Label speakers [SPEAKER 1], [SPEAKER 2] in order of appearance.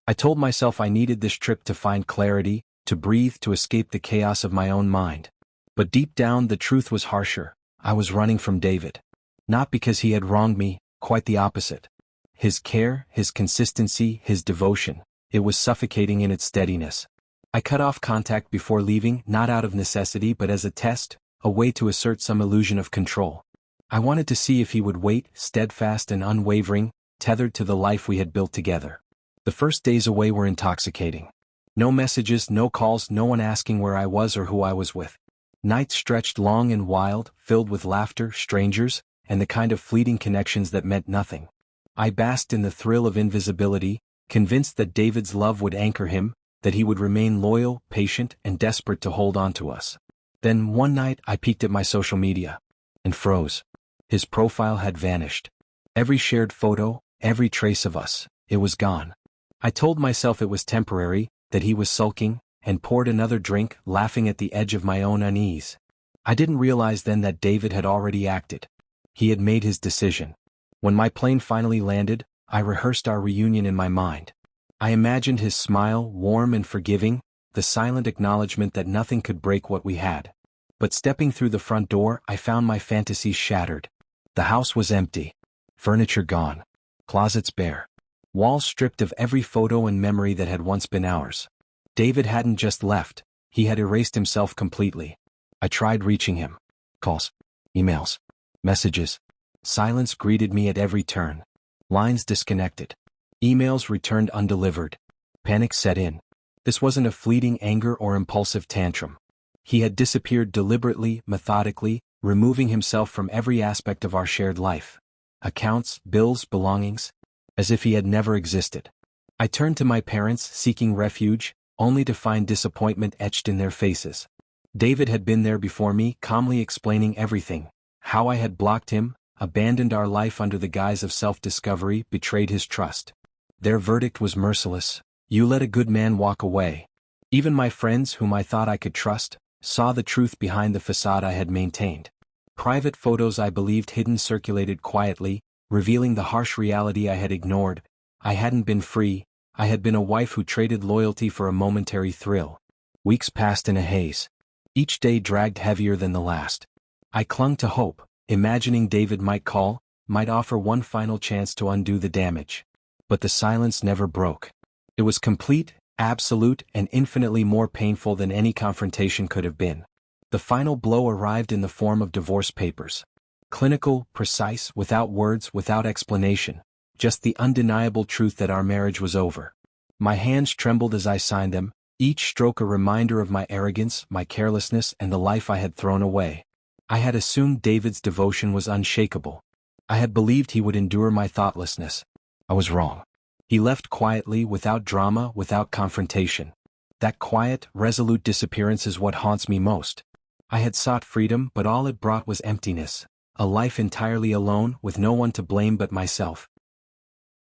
[SPEAKER 1] I told myself I needed this trip to find clarity, to breathe, to escape the chaos of my own mind. But deep down the truth was harsher. I was running from David. Not because he had wronged me, quite the opposite. His care, his consistency, his devotion, it was suffocating in its steadiness. I cut off contact before leaving, not out of necessity but as a test, a way to assert some illusion of control. I wanted to see if he would wait, steadfast and unwavering, tethered to the life we had built together. The first days away were intoxicating. No messages, no calls, no one asking where I was or who I was with. Nights stretched long and wild, filled with laughter, strangers, and the kind of fleeting connections that meant nothing. I basked in the thrill of invisibility, convinced that David's love would anchor him, that he would remain loyal, patient, and desperate to hold on to us. Then one night I peeked at my social media and froze. His profile had vanished. Every shared photo, every trace of us, it was gone. I told myself it was temporary, that he was sulking, and poured another drink, laughing at the edge of my own unease. I didn't realize then that David had already acted. He had made his decision. When my plane finally landed, I rehearsed our reunion in my mind. I imagined his smile, warm and forgiving, the silent acknowledgement that nothing could break what we had. But stepping through the front door, I found my fantasies shattered. The house was empty. Furniture gone. Closets bare. Walls stripped of every photo and memory that had once been ours. David hadn't just left, he had erased himself completely. I tried reaching him. Calls. Emails. Messages. Silence greeted me at every turn. Lines disconnected. Emails returned undelivered. Panic set in. This wasn't a fleeting anger or impulsive tantrum. He had disappeared deliberately, methodically, removing himself from every aspect of our shared life. Accounts, bills, belongings, as if he had never existed. I turned to my parents, seeking refuge, only to find disappointment etched in their faces. David had been there before me, calmly explaining everything. How I had blocked him, abandoned our life under the guise of self-discovery, betrayed his trust. Their verdict was merciless. You let a good man walk away. Even my friends, whom I thought I could trust, saw the truth behind the facade I had maintained. Private photos I believed hidden circulated quietly, revealing the harsh reality I had ignored. I hadn't been free. I had been a wife who traded loyalty for a momentary thrill. Weeks passed in a haze. Each day dragged heavier than the last. I clung to hope, imagining David might call, might offer one final chance to undo the damage. But the silence never broke. It was complete, absolute, and infinitely more painful than any confrontation could have been. The final blow arrived in the form of divorce papers. Clinical, precise, without words, without explanation. Just the undeniable truth that our marriage was over. My hands trembled as I signed them, each stroke a reminder of my arrogance, my carelessness, and the life I had thrown away. I had assumed David's devotion was unshakable. I had believed he would endure my thoughtlessness. I was wrong. He left quietly, without drama, without confrontation. That quiet, resolute disappearance is what haunts me most. I had sought freedom, but all it brought was emptiness. A life entirely alone, with no one to blame but myself.